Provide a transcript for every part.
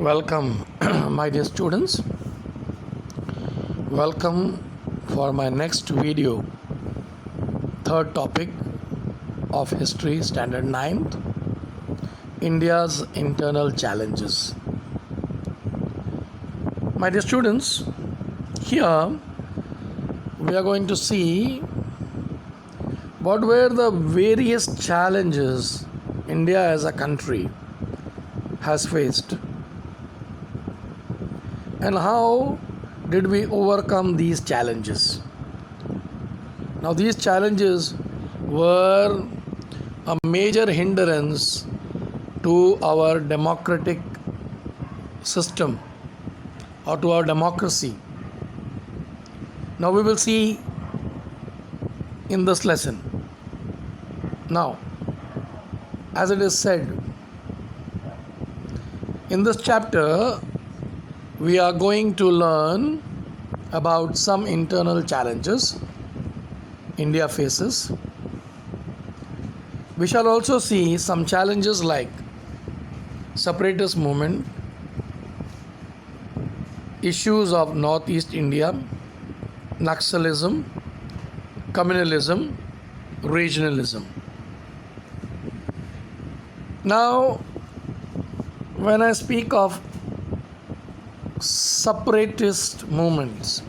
Welcome, my dear students. Welcome for my next video, third topic of History, Standard 9th, India's internal challenges. My dear students, here we are going to see what were the various challenges India as a country has faced, and how did we overcome these challenges. Now, these challenges were a major hindrance to our democratic system or to our democracy. Now, we will see in this lesson. Now, as it is said, in this chapter, we are going to learn about some internal challenges India faces. We shall also see some challenges like separatist movement, issues of Northeast India, Naxalism, communalism, regionalism. Now, when I speak of separatist movements,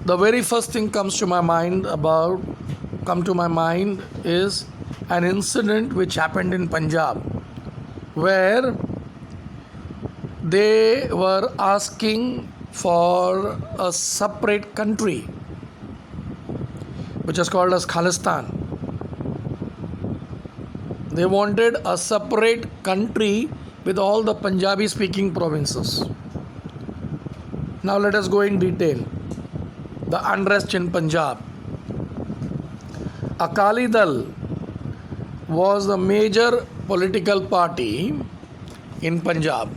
the very first thing comes to my mind is an incident which happened in Punjab, where they were asking for a separate country which is called as Khalistan. They wanted a separate country with all the Punjabi speaking provinces. Now let us go in detail. The unrest in Punjab. Akali Dal was the major political party in Punjab.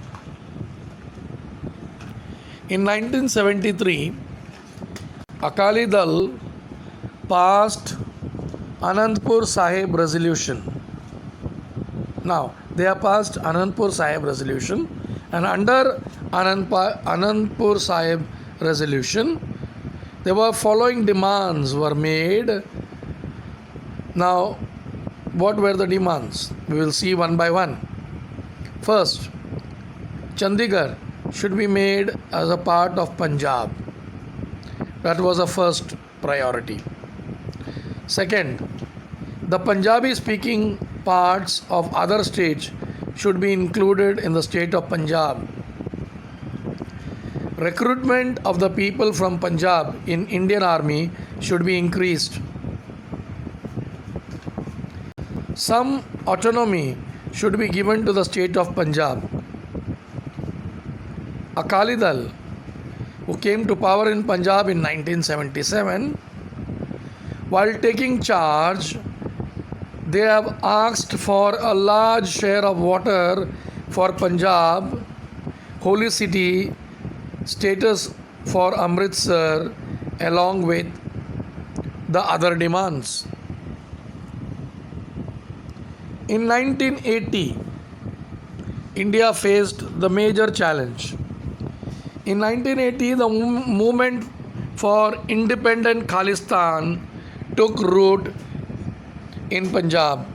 In 1973, Akali Dal passed Anandpur Sahib Resolution. Now, they have passed Anandpur Sahib Resolution, and under Anandpur Sahib Resolution, there were following demands were made. Now, what were the demands? We will see one by one. First, Chandigarh should be made as a part of Punjab. That was the first priority. Second, the Punjabi speaking parts of other states should be included in the state of Punjab. Recruitment of the people from Punjab in Indian Army should be increased. Some autonomy should be given to the state of Punjab. Akali Dal, who came to power in Punjab in 1977, while taking charge, they have asked for a large share of water for Punjab, holy city status for Amritsar, along with the other demands. In 1980, India faced the major challenge. In 1980, the movement for independent Khalistan took root in Punjab.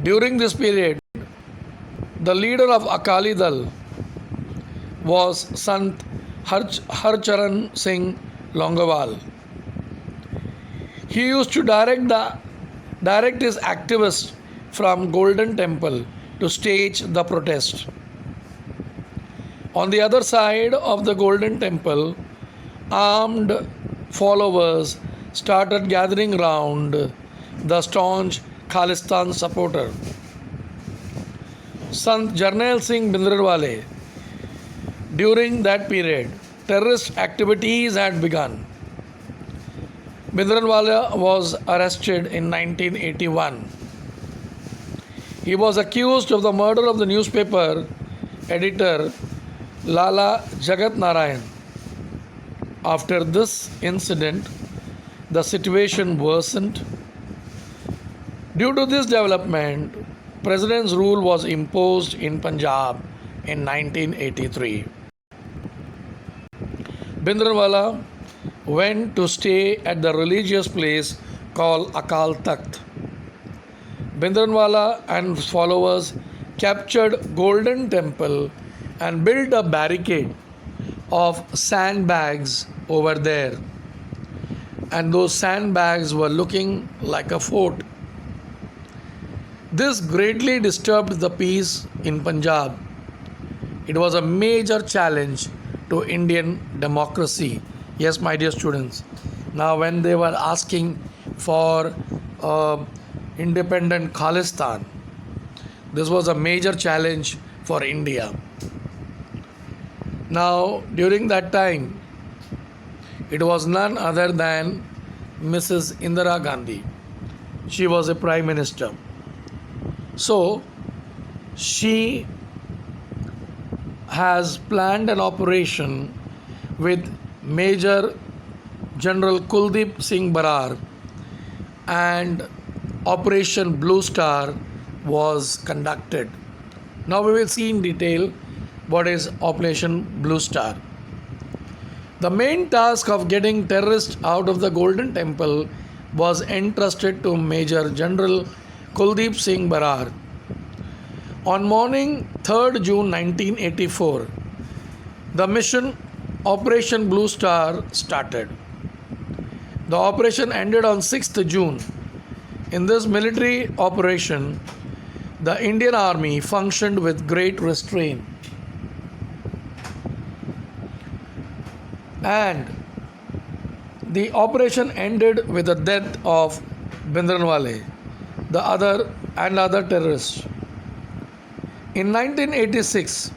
During this period, the leader of Akali Dal was Sant Harcharan Singh Longowal. He used to direct his activists from Golden Temple to stage the protest. On the other side of the Golden Temple, armed followers started gathering round the staunch Khalistan supporter. Sant Jarnail Singh Bhindranwale. During that period, terrorist activities had begun. Bhindranwale was arrested in 1981. He was accused of the murder of the newspaper editor Lala Jagat Narayan. After this incident, the situation worsened. Due to this development, president's rule was imposed in Punjab in 1983. Bhindranwala went to stay at the religious place called Akal Takht. Bhindranwala and his followers captured Golden Temple and built a barricade of sandbags over there. And those sandbags were looking like a fort. This greatly disturbed the peace in Punjab. It was a major challenge to Indian democracy. Yes, my dear students. Now, when they were asking for independent Khalistan, this was a major challenge for India. Now, during that time, it was none other than Mrs. Indira Gandhi. She was a prime minister. So, she has planned an operation with Major General Kuldeep Singh Barar, and Operation Blue Star was conducted. Now we will see in detail what is Operation Blue Star. The main task of getting terrorists out of the Golden Temple was entrusted to Major General Kuldeep Singh Barar. On morning 3rd June 1984, the mission Operation Blue Star started. The operation ended on 6th June. In this military operation, the Indian Army functioned with great restraint. And the operation ended with the death of Bhindranwale, the other terrorists. In 1986,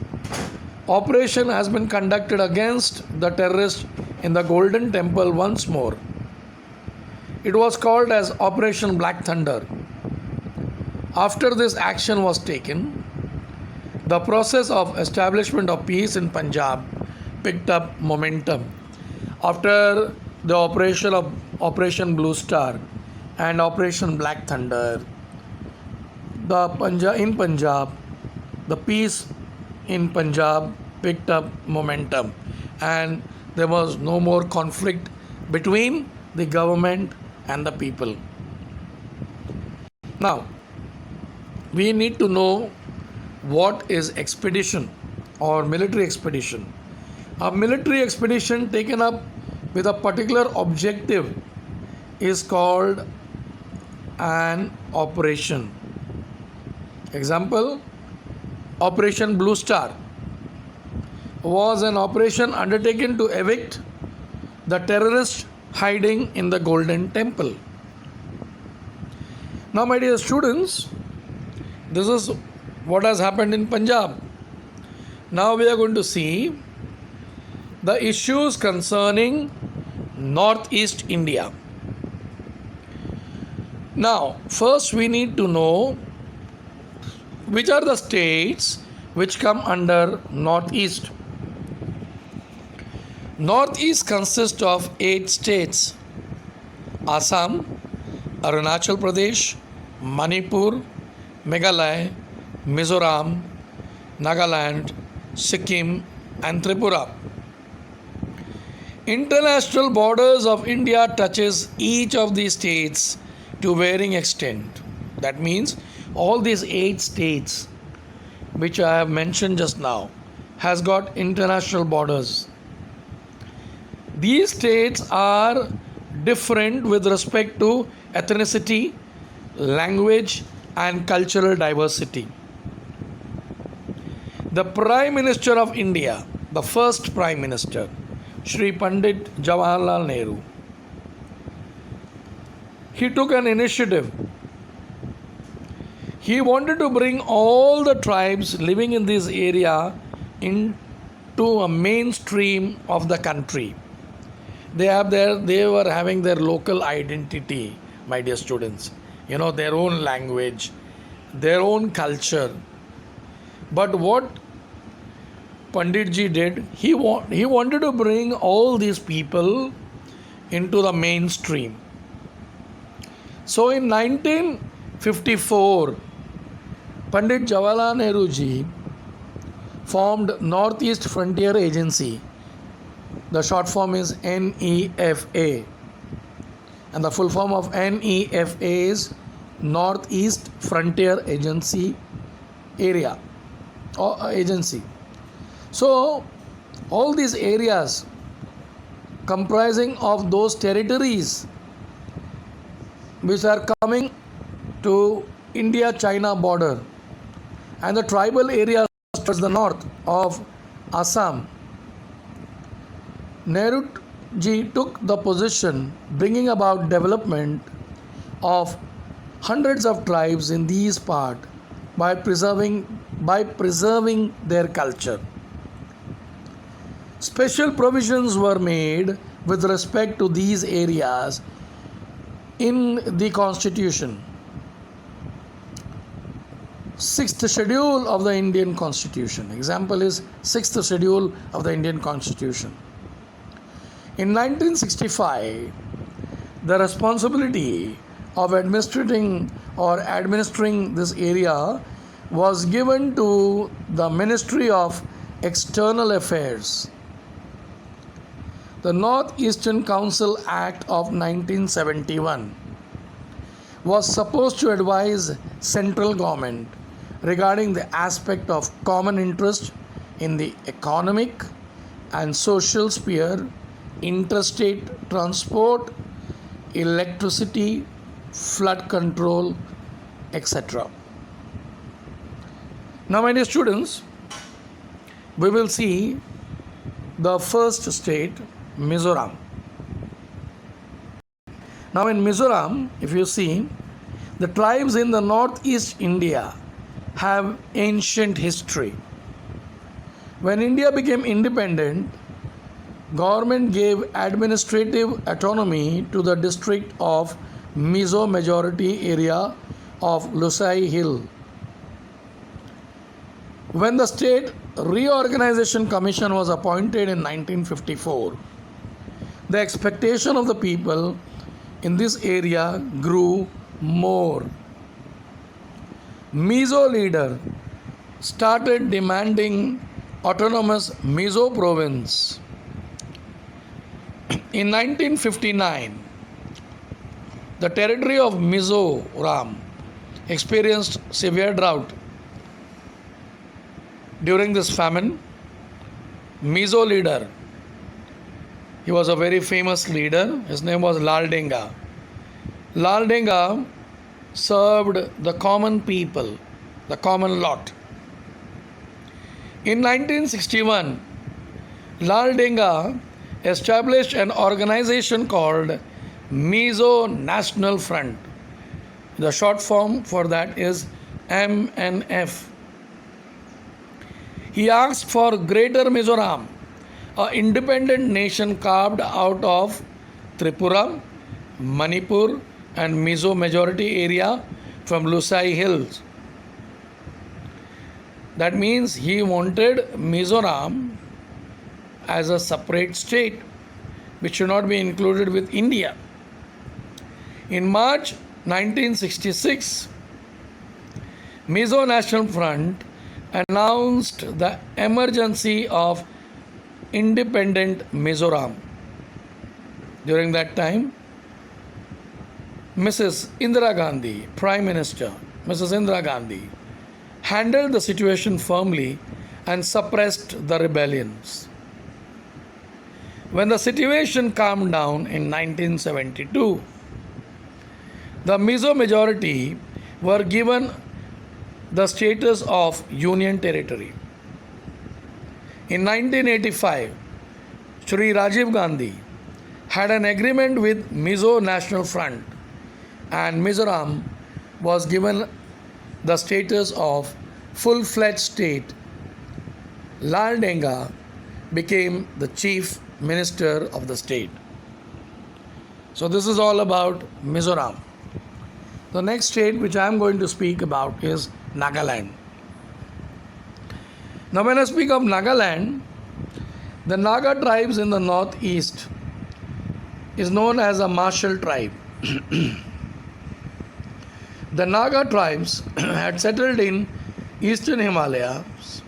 operation has been conducted against the terrorists in the Golden Temple once more. It was called as Operation Black Thunder. After this action was taken, the process of establishment of peace in Punjab picked up momentum. After the operation of Operation Blue Star and Operation Black Thunder, in Punjab, the peace in Punjab picked up momentum, and there was no more conflict between the government and the people. Now, we need to know what is expedition or military expedition. A military expedition taken up with a particular objective is called an operation. Example, Operation Blue Star was an operation undertaken to evict the terrorists hiding in the Golden Temple. Now, my dear students, this is what has happened in Punjab. Now we are going to see the issues concerning Northeast India. Now, first we need to know which are the states which come under Northeast. Northeast consists of 8 states: Assam, Arunachal Pradesh, Manipur, Meghalaya, Mizoram, Nagaland, Sikkim, and Tripura. International borders of India touches each of these states to varying extent. That means all these 8 states which I have mentioned just now has got international borders. These states are different with respect to ethnicity, language, and cultural diversity. The Prime Minister of India, the first Prime Minister, Shri Pandit Jawaharlal Nehru, he took an initiative. He wanted to bring all the tribes living in this area into a mainstream of the country. They were having their local identity, my dear students. Their own language, their own culture. But what Panditji did, he wanted to bring all these people into the mainstream. So in 1954, Pandit Jawaharlal Nehru ji formed Northeast Frontier Agency. The short form is NEFA, and the full form of NEFA is Northeast Frontier Agency area or agency. So all these areas comprising of those territories which are coming to India-China border and the tribal areas towards the north of Assam, Nehru ji took the position bringing about development of hundreds of tribes in these parts by preserving their culture. Special provisions were made with respect to these areas in the Constitution. Sixth schedule of the Indian Constitution. Example is sixth schedule of the Indian Constitution. In 1965, the responsibility of administering this area was given to the Ministry of External Affairs. The North-Eastern Council Act of 1971 was supposed to advise central government regarding the aspect of common interest in the economic and social sphere, interstate transport, electricity, flood control, etc. Now, my dear students, we will see the first state, Mizoram. Now, in Mizoram, if you see, the tribes in the northeast India have ancient history. When India became independent, government gave administrative autonomy to the district of Mizo majority area of Lusai Hill. When the State Reorganization Commission was appointed in 1954, the expectation of the people in this area grew more. Mizo leader started demanding autonomous Mizo province. In 1959, the territory of Mizoram experienced severe drought. During this famine, Mizo leader, he was a very famous leader, his name was Lal Denga. Lal Denga served the common people, the common lot. In 1961, Lal Denga established an organization called Mizo National Front. The short form for that is MNF. He asked for Greater Mizoram, an independent nation carved out of Tripura, Manipur, and Mizo majority area from Lusai Hills. That means he wanted Mizoram as a separate state which should not be included with India. In March 1966, Mizo National Front announced the emergency of independent Mizoram. During that time, Mrs. Indira Gandhi, Prime Minister, Mrs. Indira Gandhi, handled the situation firmly and suppressed the rebellions. When the situation calmed down in 1972, the Mizo majority were given the status of Union Territory. In 1985, Shri Rajiv Gandhi had an agreement with Mizo National Front, and Mizoram was given the status of full-fledged state. Lal Denga became the chief minister of the state. So this is all about Mizoram. The next state which I am going to speak about is Nagaland. Now when I speak of Nagaland, the Naga tribes in the northeast is known as a martial tribe. The Naga tribes had settled in Eastern Himalayas,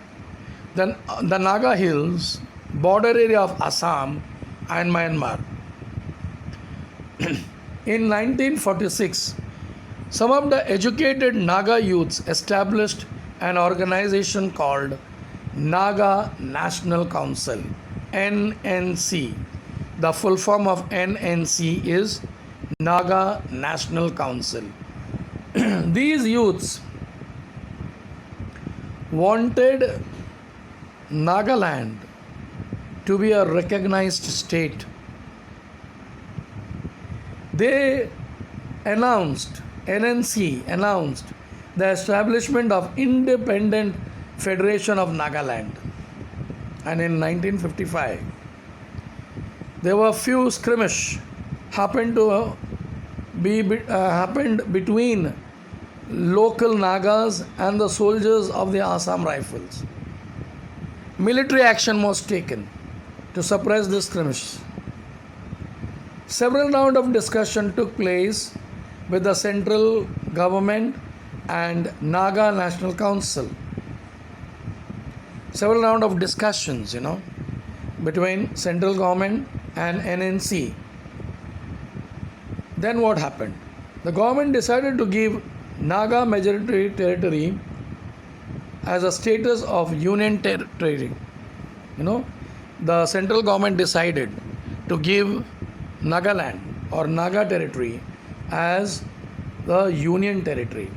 then the Naga Hills, border area of Assam and Myanmar. In 1946, some of the educated Naga youths established an organization called Naga National Council, NNC. The full form of NNC is Naga National Council. These youths wanted Nagaland to be a recognized state. They announced, NNC announced the establishment of Independent Federation of Nagaland. And in 1955, there were few skirmish happened between local Nagas and the soldiers of the Assam Rifles. Military action was taken to suppress this skirmish. Several rounds of discussion took place with the central government and Naga National Council. Several rounds of discussions, between central government and NNC. Then what happened? The government decided to give Naga majority territory as a status of union territory. The central government decided to give Nagaland or Naga territory as the union territory.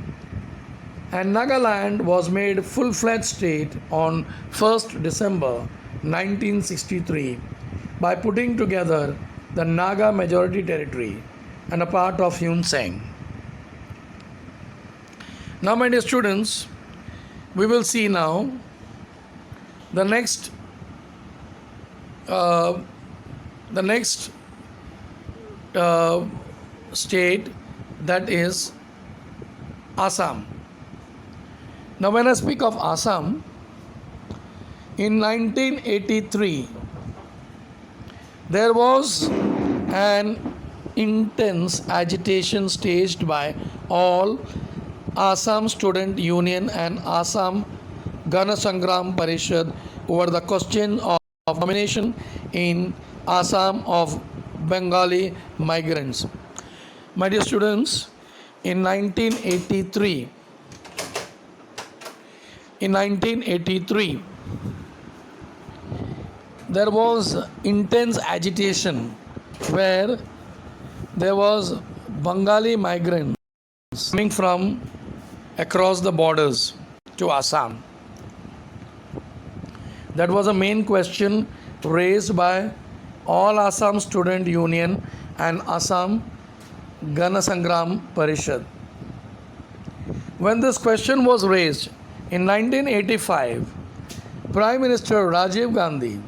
And Nagaland was made full-fledged state on 1st December 1963 by putting together the Naga majority territory and a part of Hun Sen. Now, my dear students, we will see now the next state, that is Assam. Now, when I speak of Assam, in 1983, there was an intense agitation staged by all Assam Student Union and Assam Gana Sangram Parishad over the question of nomination in Assam of Bengali migrants. My dear students, in 1983, there was intense agitation where there was Bengali migrants coming from across the borders to Assam. That was a main question raised by all Assam Student Union and Assam Gana Sangram Parishad. When this question was raised in 1985, Prime Minister Rajiv Gandhi,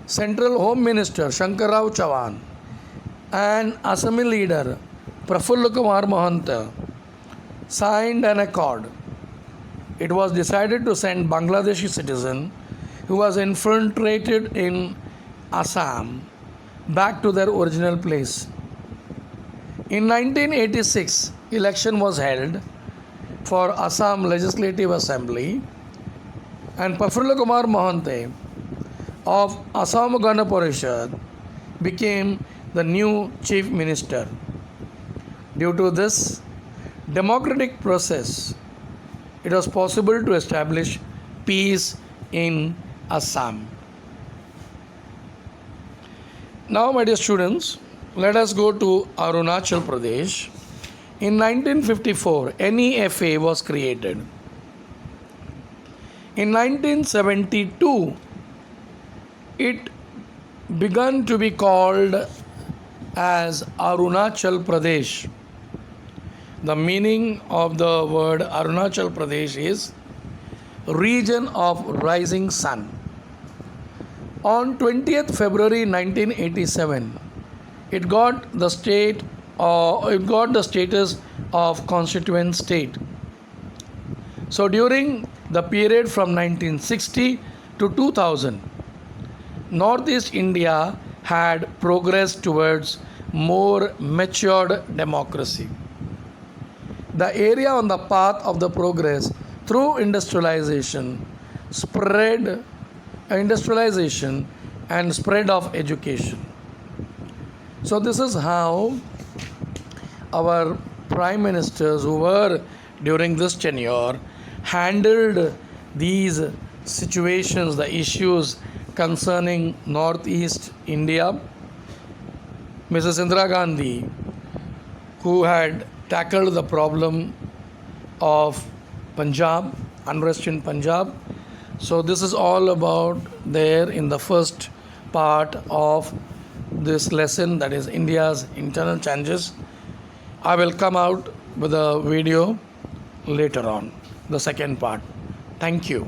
Central Home Minister Shankar Rao Chauhan, and Assami leader Prafulla Kumar Mohanta signed an accord. It was decided to send Bangladeshi citizen who was infiltrated in Assam back to their original place. In 1986, election was held for Assam Legislative Assembly, and Prafulla Kumar Mohante of Assam Gana Parishad became the new Chief Minister. Due to this democratic process, it was possible to establish peace in Assam. Now, my dear students, let us go to Arunachal Pradesh. In 1954, NEFA was created. In 1972, it began to be called as Arunachal Pradesh. The meaning of the word Arunachal Pradesh is region of rising sun. On 20th February 1987, it got the status of constituent state. So during the period from 1960 to 2000, Northeast India had progressed towards more matured democracy. The area on the path of the progress through industrialization and spread of education. So this is how our prime ministers who were during this tenure handled these situations, the issues concerning Northeast India. Mrs. Indira Gandhi, who had tackled the problem of Punjab, unrest in Punjab. So this is all about there in the first part of this lesson, that is India's internal changes. I will come out with a video later on, the second part. Thank you.